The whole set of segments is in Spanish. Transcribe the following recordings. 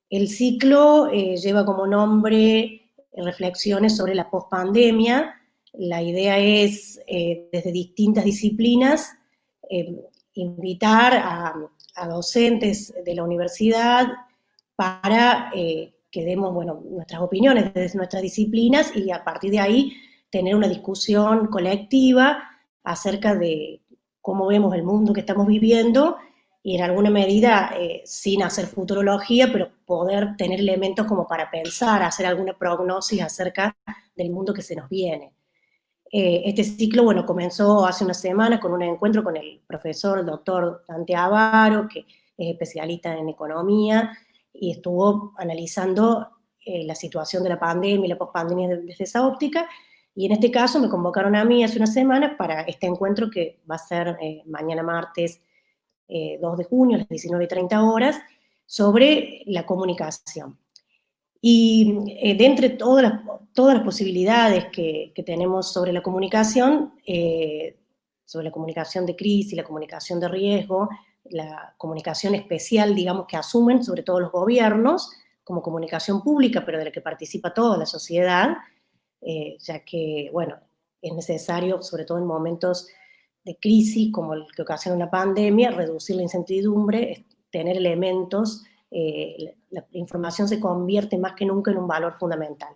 El ciclo lleva como nombre Reflexiones sobre la pospandemia. La idea es, desde distintas disciplinas, eh, invitar a docentes de la universidad para que demos, bueno, nuestras opiniones desde nuestras disciplinas y a partir de ahí tener una discusión colectiva acerca de cómo vemos el mundo que estamos viviendo y en alguna medida, sin hacer futurología, pero poder tener elementos como para pensar, hacer alguna prognosis acerca del mundo que se nos viene. Este ciclo, bueno, comenzó hace unas semanas con un encuentro con el profesor, el doctor Dante Avaro, que es especialista en economía, y estuvo analizando la situación de la pandemia y la pospandemia desde esa óptica, y en este caso me convocaron a mí hace unas semanas para este encuentro que va a ser mañana martes 2 de junio a las 19:30 horas, sobre la comunicación. Y de entre todas las posibilidades que tenemos sobre la comunicación de crisis, la comunicación de riesgo, la comunicación especial, digamos, que asumen sobre todo los gobiernos, como comunicación pública, pero de la que participa toda la sociedad, ya que, bueno, es necesario, sobre todo en momentos de crisis como el que ocasiona una pandemia, reducir la incertidumbre, tener elementos, la información se convierte más que nunca en un valor fundamental.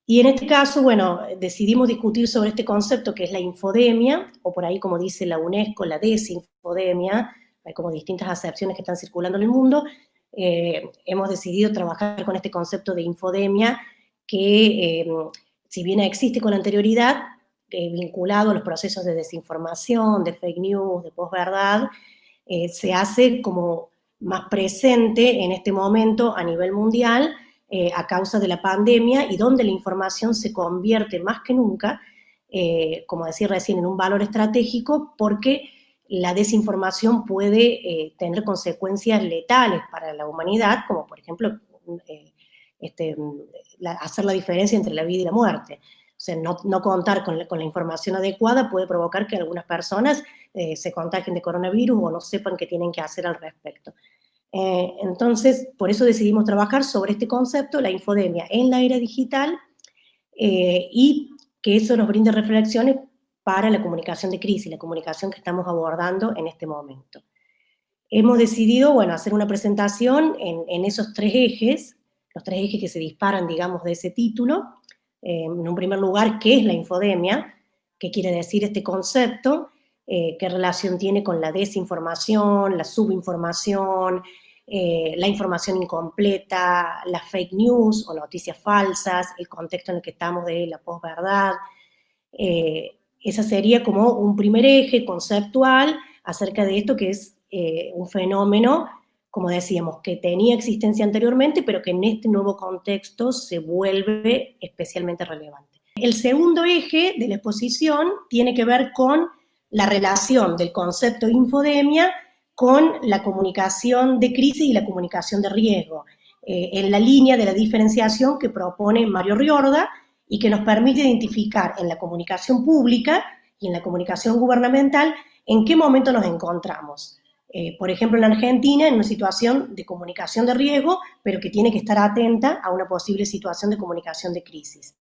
Y en este caso, bueno, decidimos discutir sobre este concepto que es la infodemia, o por ahí como dice la UNESCO, la desinfodemia, hay como distintas acepciones que están circulando en el mundo. Hemos decidido trabajar con este concepto de infodemia que, si bien existe con anterioridad, vinculado a los procesos de desinformación, de fake news, de posverdad, se hace como más presente en este momento a nivel mundial a causa de la pandemia y donde la información se convierte más que nunca, como decía recién, en un valor estratégico porque la desinformación puede tener consecuencias letales para la humanidad, como por ejemplo eh, este, hacer la diferencia entre la vida y la muerte. O sea, no contar con la información adecuada puede provocar que algunas personas se contagien de coronavirus o no sepan qué tienen que hacer al respecto. Entonces, por eso decidimos trabajar sobre este concepto, la infodemia en la era digital, y que eso nos brinde reflexiones para la comunicación de crisis, la comunicación que estamos abordando en este momento. Hemos decidido, bueno, hacer una presentación en esos tres ejes, los tres ejes que se disparan, digamos, de ese título. En un primer lugar, ¿qué es la infodemia? ¿Qué quiere decir este concepto? ¿Qué relación tiene con la desinformación, la subinformación, la información incompleta, las fake news o noticias falsas, el contexto en el que estamos de la posverdad? Esa sería como un primer eje conceptual acerca de esto que es un fenómeno, como decíamos, que tenía existencia anteriormente, pero que en este nuevo contexto se vuelve especialmente relevante. El segundo eje de la exposición tiene que ver con la relación del concepto de infodemia con la comunicación de crisis y la comunicación de riesgo, en la línea de la diferenciación que propone Mario Riorda y que nos permite identificar en la comunicación pública y en la comunicación gubernamental en qué momento nos encontramos. Por ejemplo, en Argentina, en una situación de comunicación de riesgo, pero que tiene que estar atenta a una posible situación de comunicación de crisis.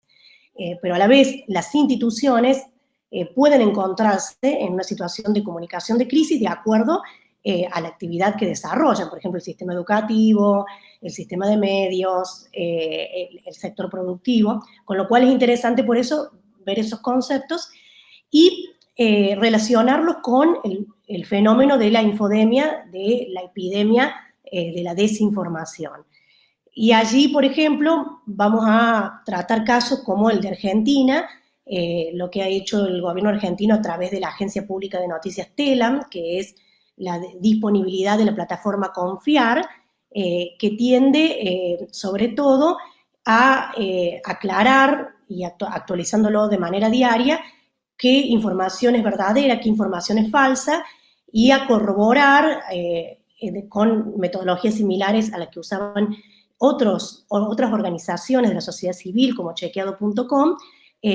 Pero a la vez, las instituciones pueden encontrarse en una situación de comunicación de crisis de acuerdo a la actividad que desarrollan, por ejemplo, el sistema educativo, el sistema de medios, el sector productivo, con lo cual es interesante por eso ver esos conceptos y relacionarlos con el fenómeno de la infodemia, de la epidemia de la desinformación. Y allí, por ejemplo, vamos a tratar casos como el de Argentina, lo que ha hecho el gobierno argentino a través de la Agencia Pública de Noticias TELAM, que es la disponibilidad de la plataforma Confiar, que tiende sobre todo a aclarar y actualizándolo de manera diaria qué información es verdadera, qué información es falsa, y a corroborar con metodologías similares a las que usaban otras organizaciones de la sociedad civil, como chequeado.com,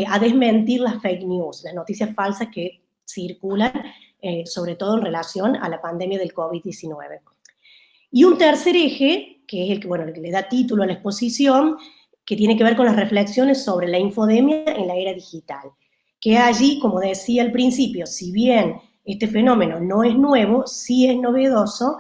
a desmentir las fake news, las noticias falsas que circulan, sobre todo en relación a la pandemia del COVID-19. Y un tercer eje que es el que, bueno, el que le da título a la exposición, que tiene que ver con las reflexiones sobre la infodemia en la era digital. Que allí, como decía al principio, si bien este fenómeno no es nuevo, sí es novedoso,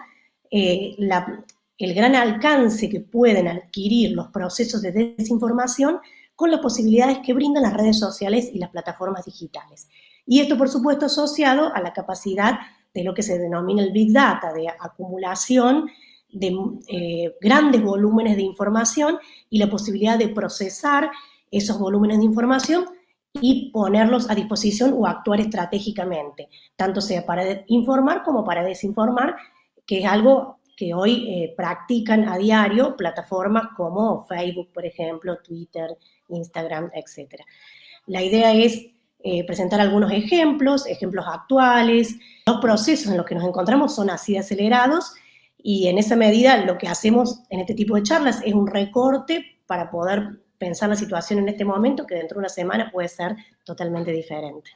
el gran alcance que pueden adquirir los procesos de desinformación con las posibilidades que brindan las redes sociales y las plataformas digitales. Y esto, por supuesto, asociado a la capacidad de lo que se denomina el Big Data, de acumulación de grandes volúmenes de información y la posibilidad de procesar esos volúmenes de información y ponerlos a disposición o actuar estratégicamente, tanto sea para informar como para desinformar, que es algo que hoy practican a diario plataformas como Facebook, por ejemplo, Twitter, Instagram, etc. La idea es presentar algunos ejemplos actuales. Los procesos en los que nos encontramos son así de acelerados y en esa medida lo que hacemos en este tipo de charlas es un recorte para poder pensar la situación en este momento, que dentro de una semana puede ser totalmente diferente.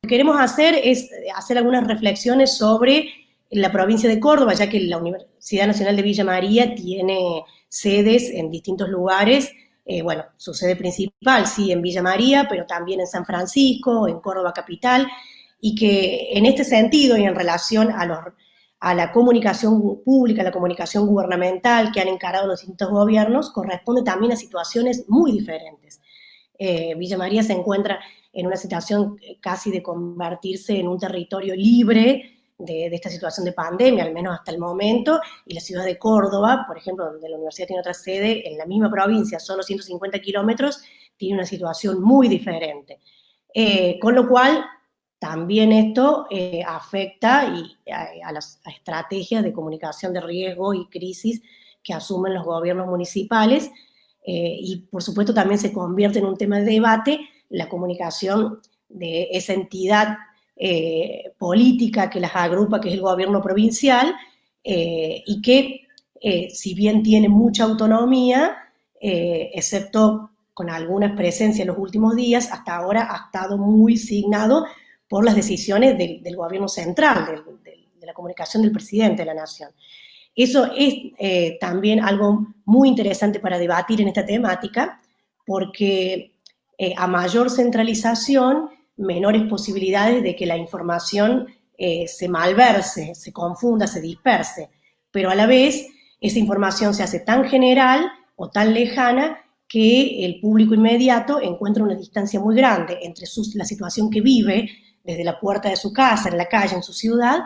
Lo que queremos hacer es hacer algunas reflexiones sobre la provincia de Córdoba, ya que la Universidad Nacional de Villa María tiene sedes en distintos lugares. Bueno, su sede principal sí en Villa María, pero también en San Francisco, en Córdoba capital, y que en este sentido y en relación a la comunicación pública, a la comunicación gubernamental que han encarado los distintos gobiernos, corresponde también a situaciones muy diferentes. Villa María se encuentra en una situación casi de convertirse en un territorio libre de esta situación de pandemia, al menos hasta el momento, y la ciudad de Córdoba, por ejemplo, donde la universidad tiene otra sede en la misma provincia, solo 150 kilómetros, tiene una situación muy diferente. Con lo cual, también esto afecta a las estrategias de comunicación de riesgo y crisis que asumen los gobiernos municipales, y por supuesto también se convierte en un tema de debate la comunicación de esa entidad política que las agrupa, que es el gobierno provincial, y que si bien tiene mucha autonomía, excepto con algunas presencias en los últimos días, hasta ahora ha estado muy signado por las decisiones del gobierno central, de la comunicación del presidente de la nación. Eso es también algo muy interesante para debatir en esta temática, porque a mayor centralización, menores posibilidades de que la información se malverse, se confunda, se disperse, pero a la vez esa información se hace tan general o tan lejana que el público inmediato encuentra una distancia muy grande entre la situación que vive desde la puerta de su casa, en la calle, en su ciudad,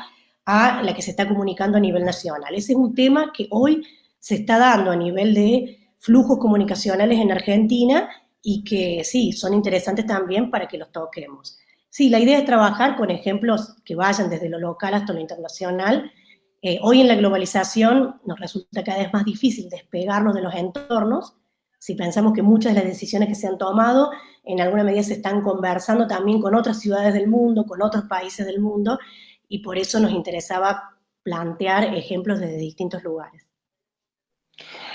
a la que se está comunicando a nivel nacional. Ese es un tema que hoy se está dando a nivel de flujos comunicacionales en Argentina y que sí, son interesantes también para que los toquemos. Sí, la idea es trabajar con ejemplos que vayan desde lo local hasta lo internacional. Hoy en la globalización nos resulta cada vez más difícil despegarnos de los entornos. Si pensamos que muchas de las decisiones que se han tomado en alguna medida se están conversando también con otras ciudades del mundo, con otros países del mundo, y por eso nos interesaba plantear ejemplos desde distintos lugares.